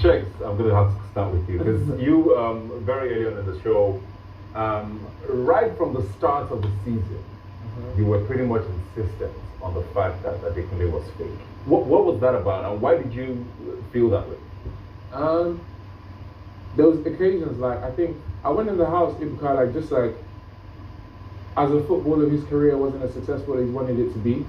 Checks, I'm going to have to start with you because you, very early on in the show, right from the start of the season, you were pretty much insistent on the fact that Adekunle was fake. What was that about, and why did you feel that way? There was occasions like I think I went in the house Ibuka like just like as a footballer his career wasn't as successful as he wanted it to be,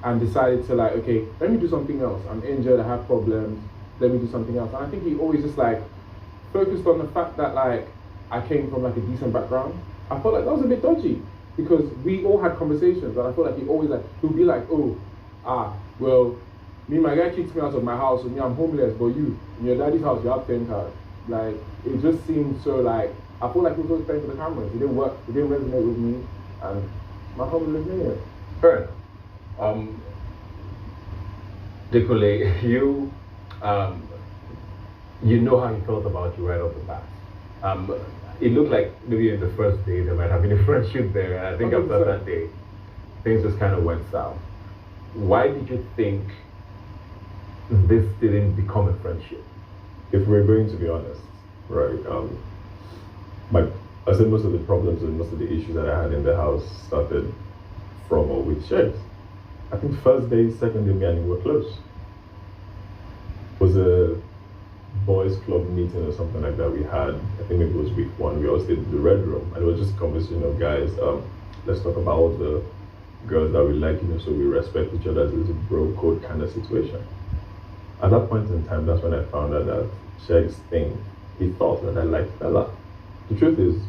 and decided to like, okay, let me do something else. I'm injured, I have problems, let me do something else. And I think he always just like focused on the fact that like I came from like a decent background. I felt like that was a bit dodgy because we all had conversations, and I felt like he always like he'll be like, oh, well, me my guy kicked me out of my house, and me I'm homeless, but you in your daddy's house you have 10 cars. Like it just seemed so like I feel like he was always playing for the cameras. It didn't work. It didn't resonate with me, and my family lives here. Fair enough. Adekunle, you know how he felt about you right off the bat. It looked like maybe in the first day there might have been a friendship there, and I think after that day, things just kind of went south. Why did you think this didn't become a friendship? If we're going to be honest, right, I said most of the problems and most of the issues that I had in the house started from or with Shegs. I think first day, second day, me and him were close. It was a boys club meeting or something like that we had. I think it was week 1. We all stayed in the red room, and it was just a conversation of guys. Let's talk about all the girls that we like, so we respect each other as a bro code kind of situation. At that point in time, that's when I found out that Shegs thing, he thought that I liked Bella. The truth is,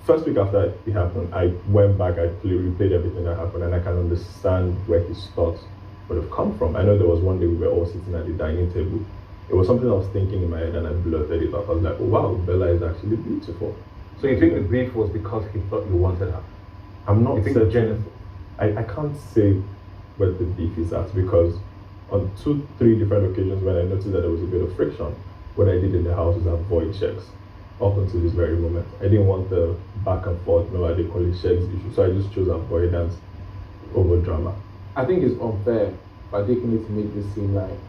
first week after it happened, I went back, I replayed everything that happened, and I can understand where his thoughts would have come from. I know there was one day we were all sitting at the dining table. It was something I was thinking in my head, and I blurted it out. I was like, oh wow, Bella is actually beautiful. So you think the beef was because he thought you wanted her? I'm not saying the genesis. I can't say where the beef is at, because on 2-3 different occasions when I noticed that there was a bit of friction, what I did in the house was avoid Shegs up until this very moment. I didn't want the back and forth, I didn't call it Shegs issue, so I just chose avoidance over drama. I think it's unfair by taking it to make this seem like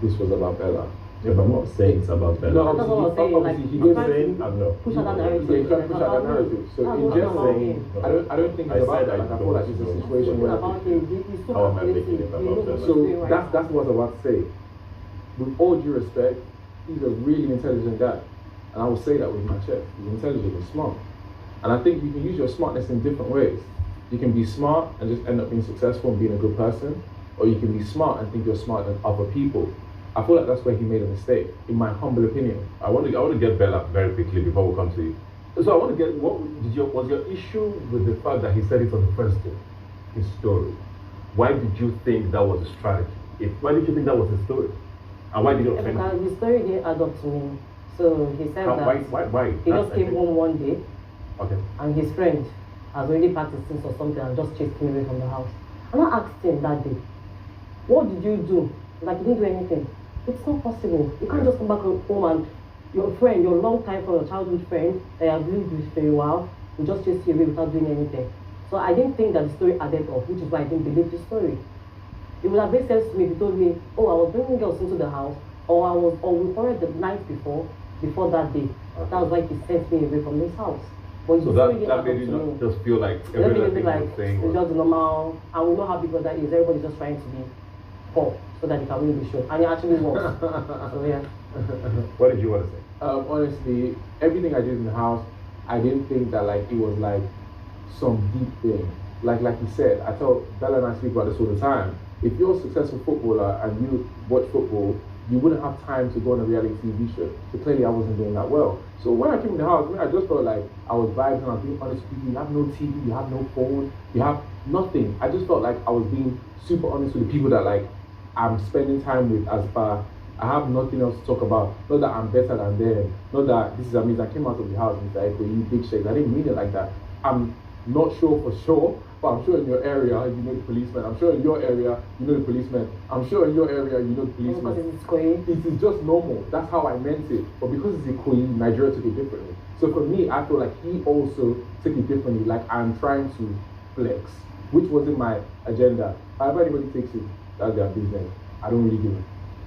this was about Bella. Yeah, but I'm not saying it's about Bella. No, obviously he did saying push out that narrative. Yeah, he tried to push out that narrative. So in just saying, I don't think it's about that. Like, I feel like it's a situation where how am I making it about Bella? So that's what I was about to say. With all due respect, he's a really intelligent guy. And I will say that with my chest. He's intelligent and smart. And I think you can use your smartness in different ways. You can be smart and just end up being successful and being a good person, or you can be smart and think you're smarter than other people. I feel like that's where he made a mistake, in my humble opinion. I want to get Bella very quickly before we come to you. So I want to get, was your issue with the fact that he said it on the first day, his story? Why did you think that was a strategy? Why did you think that was a story? And why did it offend you? Because the story didn't add up to me. So he said that why? He just came home one day, okay, and his friend has already packed his things or something and just chased him away from the house. And I asked him that day, what did you do? Like, you didn't do anything. It's not possible. You can't just come back home and your friend, your long time friend, your childhood friend that you have lived with for a while, will just chase you away without doing anything. So I didn't think that the story added up, which is why I didn't believe the story. It would have made sense to me if he told me, oh, I was bringing girls into the house, or we quarreled the night before that day. Okay. That was why he sent me away from this house. But so that made you not just feel like everything was saying it's just normal, and we know how people that is. Everybody's just trying to be poor so that they can win the show, and it actually works. So yeah. What did you want to say? Honestly, everything I did in the house, I didn't think that like it was like some deep thing. Like you said, I tell Bella and I speak about this all the time. If you're a successful footballer and you watch football, you wouldn't have time to go on a reality TV show. So clearly I wasn't doing that well. So when I came in the house, I just felt like I was vibing and I was being honest with you. You have no TV, you have no phone, you have nothing. I just felt like I was being super honest with the people that like I'm spending time with as far. I have nothing else to talk about. Not that I'm better than them. Not that this is amazing. I came out of the house and said, you big Shegs. I didn't mean it like that. I'm not sure for sure, but I'm sure in your area you know the policeman. I'm sure in your area you know the policeman. I'm sure in your area you know the policeman. It is just normal. That's how I meant it. But because it's Ikoyi, Nigeria took it differently. So for me, I feel like he also took it differently. Like I'm trying to flex, which wasn't my agenda. However anybody takes it, that's their business. I don't really give it.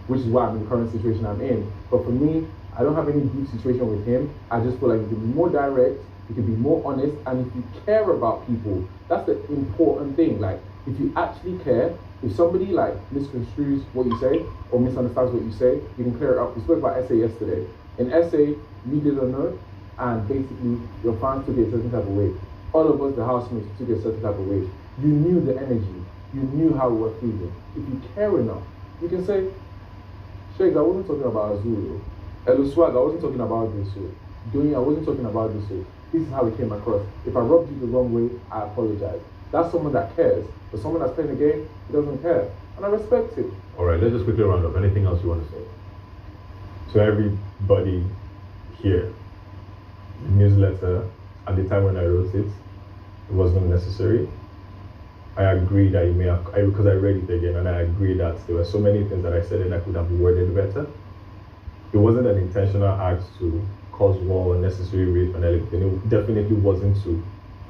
which is why I'm in the current situation I'm in. But for me, I don't have any deep situation with him. I just feel like you can be more direct, you can be more honest, and if you care about people, that's the important thing. Like, if you actually care, if somebody like misconstrues what you say or misunderstands what you say, you can clear it up. We spoke about essay yesterday. In essay, you did a note, and basically your fans took it a certain type of way. All of us, the housemates, took it a certain type of way. You knew the energy, you knew how we were feeling. If you care enough, you can say, Shakes, I wasn't talking about Azul. Hello Swag, I wasn't talking about this. Doing, I wasn't talking about this. This is how it came across. If I rubbed you the wrong way, I apologize. That's someone that cares. But someone that's playing the game, he doesn't care. And I respect it. All right, let's just quickly round up. Anything else you want to say? To everybody here, the newsletter, at the time when I wrote it, it wasn't necessary. I agree that you may have, because I read it again, and I agree that there were so many things that I said and I could have worded better. It wasn't an intentional act to cause war, unnecessary rift, and everything. It definitely wasn't to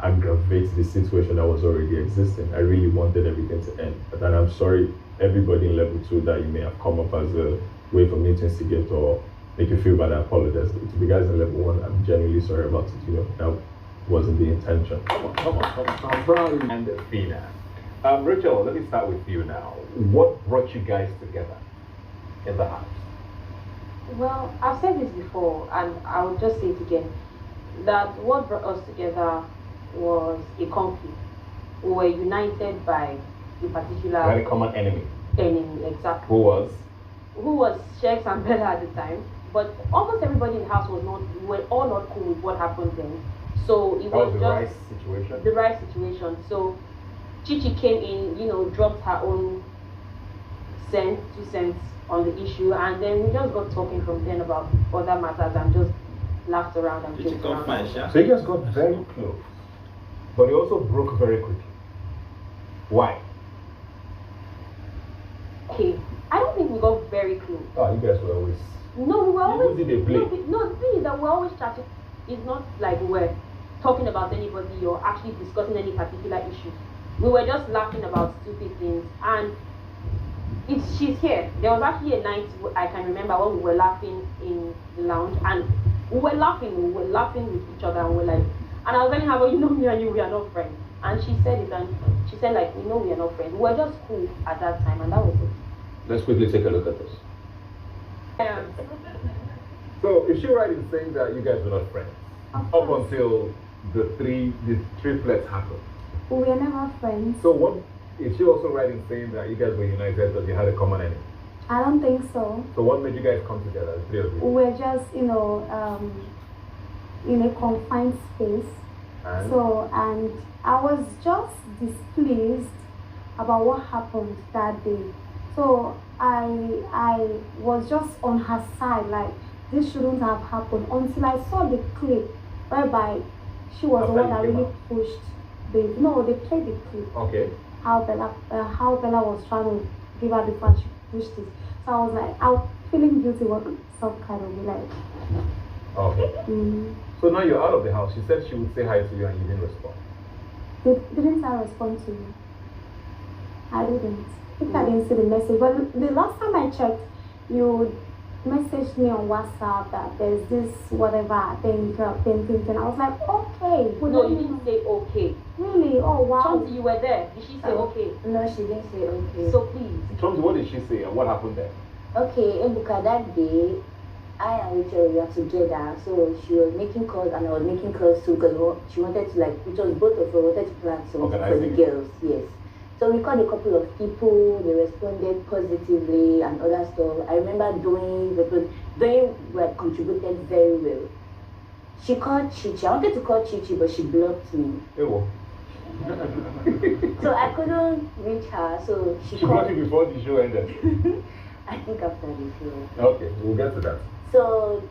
aggravate the situation that was already existing. I really wanted everything to end. But then I'm sorry, everybody in level 2, that you may have come up as a way for me to instigate or make you feel bad. I apologize. To the guys in level 1, I'm genuinely sorry about it. That wasn't the intention. Come on. I'm proud of you. And Fina. Rachel, let me start with you now. What brought you guys together in the house? Well, I've said this before, and I will just say it again, that what brought us together was a conflict. We were united by a particular Very common enemy. enemy, exactly. Who was? Who was Shex and Bella at the time. But almost everybody in the house we were all not cool with what happened then. So it was the just right situation. the right situation. So Chichi came in, dropped her own 2 cents on the issue, and then we just got talking from then about other matters and just laughed around and joked around. So you guys got very close, but it also broke very quickly. Why? Okay, I don't think we got very close. Oh, you guys were always. No, we were always. Who did they play? No, the thing is that we're always chatting. It's not like we're talking about anybody or actually discussing any particular issue. We were just laughing about stupid things, and she's here. There was actually a night I can remember when we were laughing in the lounge, and we were laughing with each other, and we're like, and I was telling her, well, me and you, we are not friends. And she said it, and she said, like, we know we are not friends. We were just cool at that time, and that was it. Let's quickly take a look at this. So is she right in saying that you guys were not friends up until the triplets happened? We were never friends. So what is she also right in saying that you guys were united because you had a common enemy? I don't think so. So what made you guys come together, the three of you? We were just, in a confined space. And? And I was just displeased about what happened that day. So I was just on her side, like this shouldn't have happened, until I saw the clip whereby she was the one that really pushed they played the clip. Okay. How Bella was trying to give her the part she pushed it. So I was like, I was feeling guilty, what some kind of like. Okay. So now you're out of the house. She said she would say hi to you and you didn't respond. Didn't I respond to you? I didn't. I think I didn't see the message. But the last time I checked, you messaged me on WhatsApp that there's this whatever I think, and I was like, okay. No, you didn't say okay. Really? Oh wow. Chauncey, you were there. Did she say okay? No, she didn't say okay. So please. Chauncey, what did she say and what happened there? Okay, Ebuka, that day, I and Rachel were together, so she was making calls and I was making calls too because she wanted to which was both of us wanted to plan something for the girls, yes. So we called a couple of people, they responded positively and other stuff. I remember doing contributed very well. She called Chichi. I wanted to call Chichi, but she blocked me. Ewo. So I couldn't reach her, so she called. Blocked you before the show ended? I think after the show. Okay, we'll get to that. So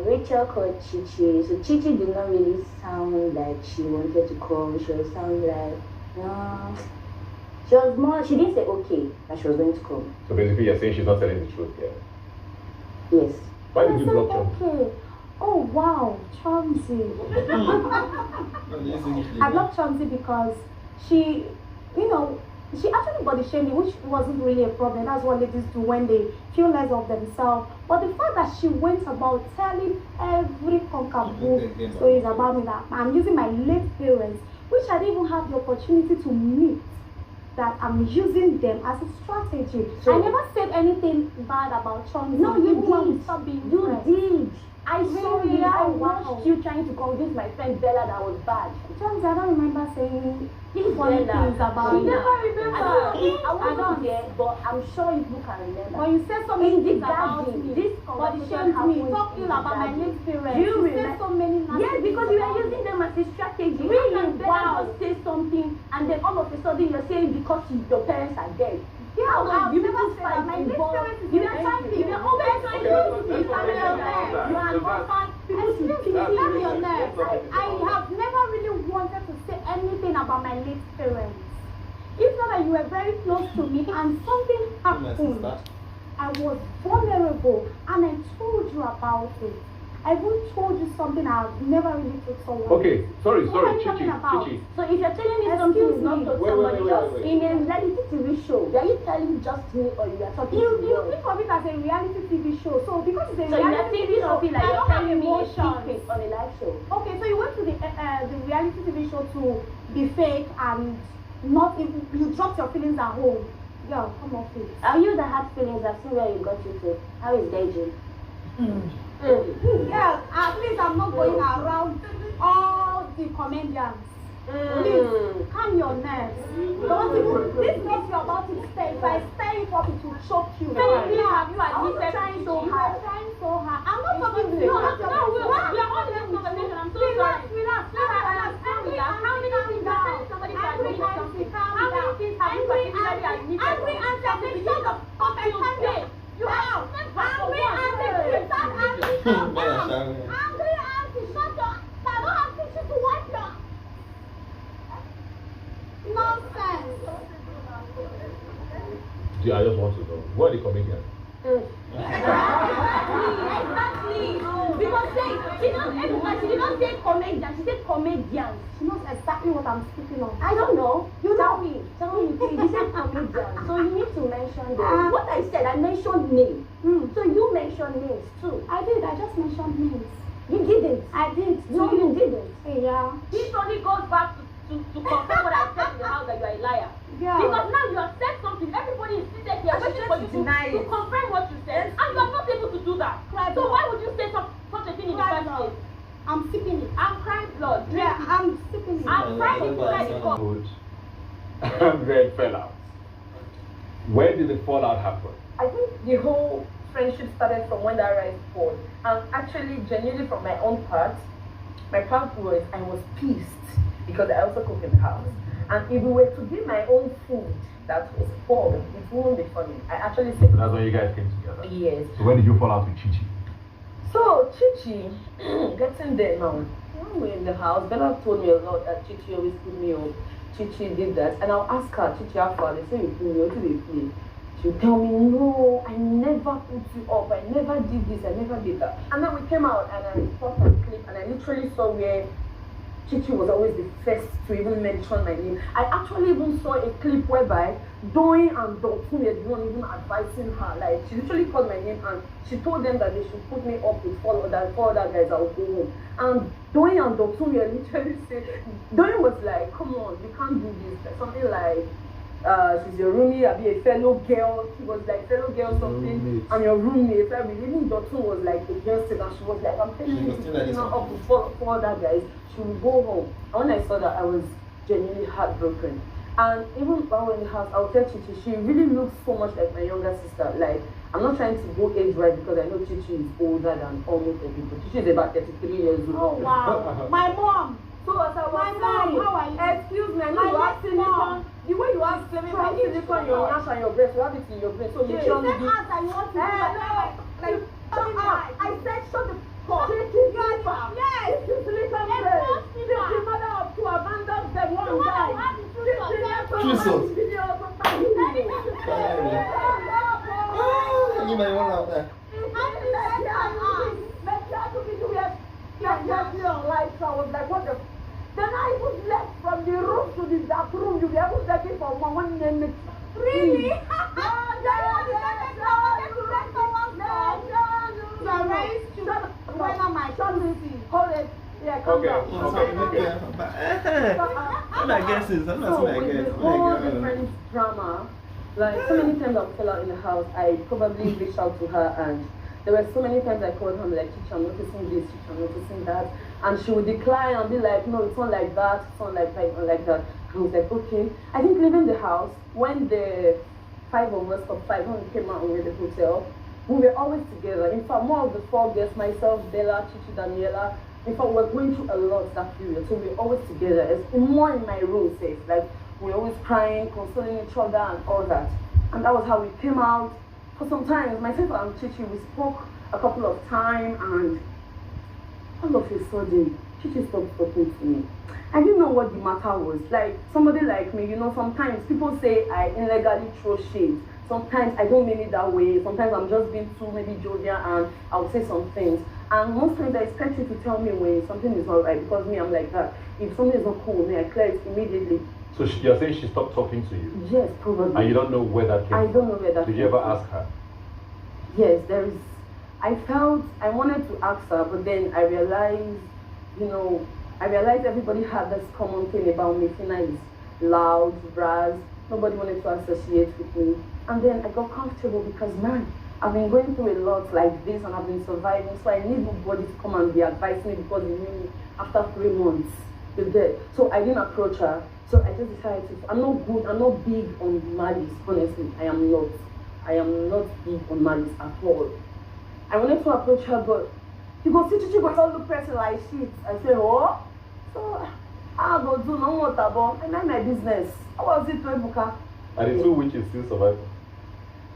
Rachel called Chichi. So Chichi did not really sound like she wanted to call. She was sounding like, no. She was more, she didn't say okay, that she was going to come. So basically you're saying she's not telling the truth here? Yes. Why did you block her? Okay. Oh wow, Chauncey. I blocked Chauncey because she, She actually body shamed me, which wasn't really a problem. That's what ladies do when they feel less of themselves. But the fact that she went about telling every cockaboo stories about me, that I'm using my late parents, which I didn't even have the opportunity to meet, that I'm using them as a strategy. So, I never said anything bad about Chomzi. No, you Even did. stop being You friends. did. I saw Really? you. I Oh, wow. watched you trying to convince my friend Bella that I was bad. Chomzi, I don't remember saying This funny Bella. things about She you. never remember. I wasn't don't. there, but I'm sure you can remember. But you said so many In the things about garden, me. this Body conversation shamed me, happened talk in ill the about my garden. late parents. Do you You said remember? so many nasty Yes, things because you about were me. using them as a strategy. Really? And Bella Wow. just say something, and then all of a sudden you're saying because your parents are dead. Yeah, How I've you never people said fight that. My late involved? parents is You my were trying family. you were always trying to Okay, use let's me not as talk a about that. You are The not fact- people to Excuse me, That's calm really- your nerves. let's not I talk about have never really wanted to say anything about my late parents. If not that you were very close to me and something happened, I was vulnerable and I told you about it. I even told you something I've never really told someone. Okay, sorry, What are you Chichi, talking about? Chichi. So if you're telling me Excuse something is not me. to Wait, somebody wait, else wait. in a reality TV show, are you telling just me or you are talking You to the world? think of it as a reality TV show. So because it's a So you are reality TV thinking show, of it like I you're don't have telling me a emotions. secret on a live show. Okay, so you went to the reality TV show to be fake and not even, you dropped your feelings at home. Girl, come off it. Are you that had feelings? I've seen where you got you to. How is Deji? Girl, at least I'm not going around all the comedians. Please, calm your nerves. Don't even, this means you're about to stay. If I stay it up, it will choke you. Really, have you I was admitted trying to so you? hard. trying so hard. I'm not talking to No, you. we are all in this conversation. I'm so sorry. Relax. How many things are telling somebody to admit something? How many things have you particularly admitted? Angry auntie, shut up. You are angry auntie. Stop angry. Angry auntie, shut up. I don't have tissue to wipe your nonsense. Yeah, I just want to know. What are the comedians? Exactly. Because she did not say comedian, she said comedians. She knows exactly what I'm speaking of. I don't know. You Tell know. me, please. You said comedian, so you need to mention them. What I said, I mentioned names. So you mentioned names too. I did. I just mentioned names. You didn't. I did. No, you didn't. Yeah. This only goes back to confirm what I said in the house that you are a liar. Yeah. Because now you have said something, everybody is seated here waiting for you to confirm what you said, and you are not able to do that. Cry So blood. why would you say such a thing in the Cry first blood. place? I'm sipping it. I'm crying blood. Drink Yeah, it. I'm sipping it. I'm crying inside the cup. Good. And then fell out. Where did the fallout happen? I think the whole friendship started from when that rice poured. And actually, genuinely from my own part, my part was I was pissed because I also cook in the house. And if we were to be my own food that was poured, it wouldn't be funny. I actually said, That's when you guys came together. yes. So when did you fall out with Chichi? So Chichi, getting there now. When we're in the house, Bella told me a lot that Chichi always put me up. Chichi did that, and I'll ask her, Chichi, how far? They say you put me up, they play. She'll tell me, no, I never put you up, I never did this, I never did that. And then we came out and I saw some clip and I literally saw where Chichi was always the first to even mention my name. I actually even saw a clip whereby Doyin and Dotun were the one even advising her. Like, she literally called my name and she told them that they should put me up with four other guys that will go home. And Doyin and Dotun were literally saying, Doyin was like, come on, you can't do this. Like, something like, she's your roomie, I'll be a fellow girl. She was like, fellow girl something. I'm your roommate. I mean, even Dotun was like against it and she was like, I'm telling you, she's not up with four other guys. She will go home. And when I saw that, I was genuinely heartbroken. And even while we're in the house, I would tell Chichi, she really looks so much like my younger sister. Like, I'm not trying to go age-wise because I know Chichi is older than almost everybody. Chichi is about 33 years old. Oh wow. My mom. So as I was My mom, saying, how are you? excuse me, I know My you have next mom. silicone. The way you have silicone, your nyash and your breast, you have it in your brain. So make You sure said you ask and you want to do like, shut up. I said shut the fuck. Yes. This is silicone breast. This is the mother of two abandoned dead one guy. You may want out there. I was like, what the? Then I was left from the roof to the dark room, you'll be able to take it for 1 minute. Really? Hold it. Yeah, calm down. I'm not guessing. I'm not So saying I with guess. the whole different drama, like so many times I fell out in the house, I probably reached out to her, and there were so many times I called her like, teacher, I'm noticing this, teacher, I'm noticing that, and she would decline and be like, no, it's not like that, it's not like that, it's not like that. And I was like, okay. I think leaving the house, when the 5 of us, top 5, when we came out with the hotel, we were always together. In fact, more of the 4 girls, myself, Bella, Chichi, Daniela, in fact, we were going through a lot that period, so we were always together. It's more in my room, safe. Like, we were always crying, consoling each other, and all that. And that was how we came out. For some time, myself and Chichi, we spoke a couple of times, and all of a sudden, Chichi stopped talking to me. I didn't know what the matter was. Like, somebody like me, you know, sometimes people say I illegally throw shade. Sometimes I don't mean it that way. Sometimes I'm just being too maybe jovial and I'll say some things. And most times I expect you to tell me when something is not right, because me, I'm like that. If something is not cool with me, I clear it immediately. So you're saying she stopped talking to you? Yes, probably. And you don't know where that came from? I don't know where that Did came you ever from. ask her? Yes, there is. I wanted to ask her, but then I realized, you know, everybody had this common thing about me. Fina is loud, brass. Nobody wanted to associate with me. And then I got comfortable because, man, I've been going through a lot like this and I've been surviving. So I need nobody to come and be advising me because you knew me after 3 months. You're dead. So I didn't approach her. So I just decided to. I'm not big on malice, honestly. I am not big on malice at all. I wanted to approach her, but you go see Chichi, but all the person like shit. I say, oh. So I go do no more tabo. I mind my business. How was it to Ebuka? And the 2 witches still survive?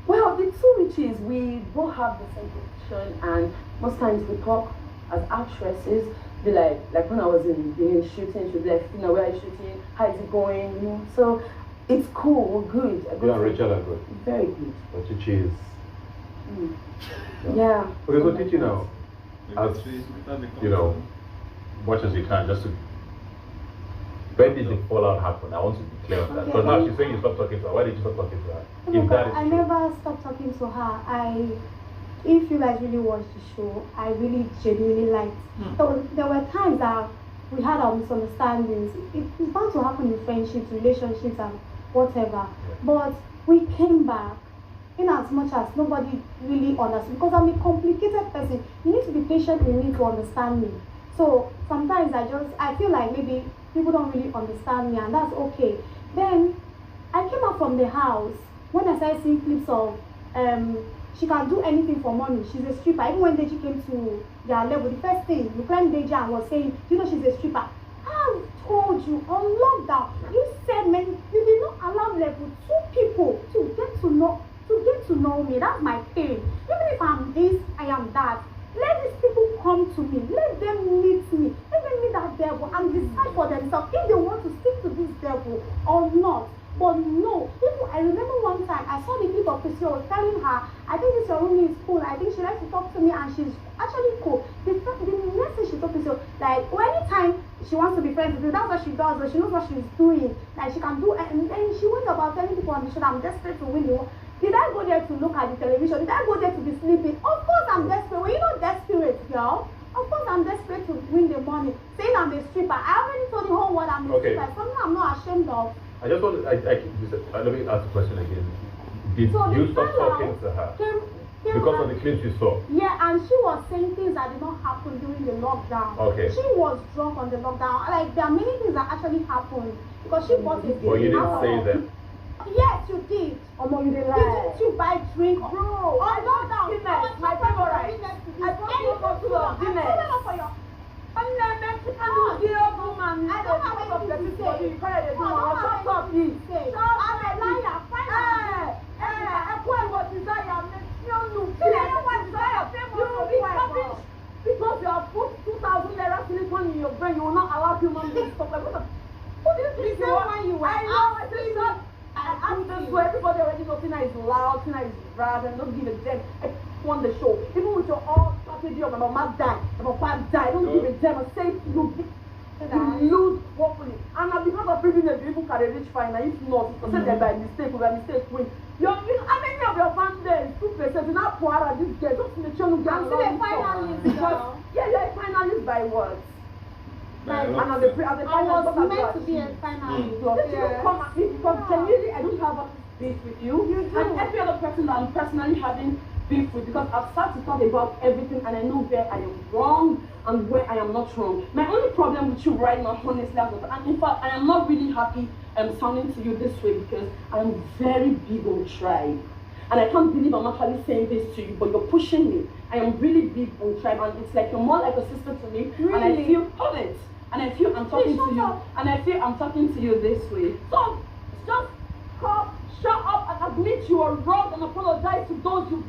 Well, the 2 witches, we both have the same profession, and most times we talk as actresses. Be like when I was in shooting, she'd be like, you know, where are you shooting? How is it going? You know, so it's cool. We're good. You and Rachel are good. Very good. But Chichi is. Yeah. Okay, so Chichi now, as you know, much as you can, just to. When did the fallout happen? I want to be clear on that. Because now she's saying you stopped talking to her. Why did you stop talking to her? If that is I true. never stopped talking to her. If you guys really watch the show, I really genuinely liked. So there were times that we had our misunderstandings. It's bound to happen in friendships, relationships, and whatever. But we came back in as much as nobody really understood. Because I'm a complicated person. You need to be patient with me to understand me. So sometimes I feel like maybe people don't really understand me, and that's okay. Then I came out from the house when I started seeing clips of she can do anything for money. She's a stripper. Even when Deji came to their level, the first thing the friend Deji and was saying, you know, she's a stripper. I told you on lockdown, you said man, you did not allow level 2 people to get to know me. That's my pain. Even if I'm this, I am that. Let these people come to me. Let them meet me. Let them meet that devil and decide for themselves if they want to stick to this devil or not. But no, even I remember one time I saw the clip of Chrissy. I was telling her, I think this your roomie is cool. I think she likes to talk to me and she's actually cool. The next thing she talked to me, like anytime she wants to be friends with you, that's what she does. But she knows what she's doing. Like she can do, and she went about telling people on the show that I'm desperate to win the war. Did I go there to look at the television? Did I go there to be sleeping? Of course I'm desperate. Well, you're not desperate, girl. Of course I'm desperate to win the money. Saying I'm a stripper. I already told the whole world I'm a stripper. Something I'm not ashamed of. I just want to, let me ask the question again. Did you stop talking to her? Because of the clips you saw? Yeah, and she was saying things that did not happen during the lockdown. Okay. She was drunk on the lockdown. Like, there are many things that actually happened. Because she bought a But you didn't say them. Yes, you did. You didn't lie. Didn't you buy drink? Bro, on lockdown. Guinness, my favorite. I bought you a bottle of Guinness. I don't have anything to say. I don't have anything to say. I'm a liar. Because you have put 2,000 naira silicone in your brain, you will not allow human beings to stop. Like, what do you think you are? When you were I asked this way, everybody already knows Tina is loud, Tina is rad, and don't give a damn. I won the show. Even with your all strategy of my mom died, my papa died, don't give a damn. I say you lose woefully. And because of privilege, you even can reach final. If not, you say that by mistake, or by mistake, win. How many of your fans there is 2%? Not Puara, this girl, just make sure you get I'm still a finalist now. Yeah, you're a finalist by what? Like, And as a finalist, I was what have meant to you be a achieved? finalist. Because Yeah. come at me, because genuinely I don't have a beef with you. You do. And every other person that I'm personally having beef with, because I've started to talk about everything and I know where I am wrong and where I am not wrong. My only problem with you right now, honestly, and in fact, I am not really happy sounding to you this way because I am very big on tribe. And I can't believe I'm actually saying this to you, but you're pushing me. I am really big on tribe, and it's like you're more like a sister to me. Really? And I feel, hold it. And I feel I'm talking to you, and I feel I'm talking to you this way. So just shut up and admit you are wrong and apologize to those you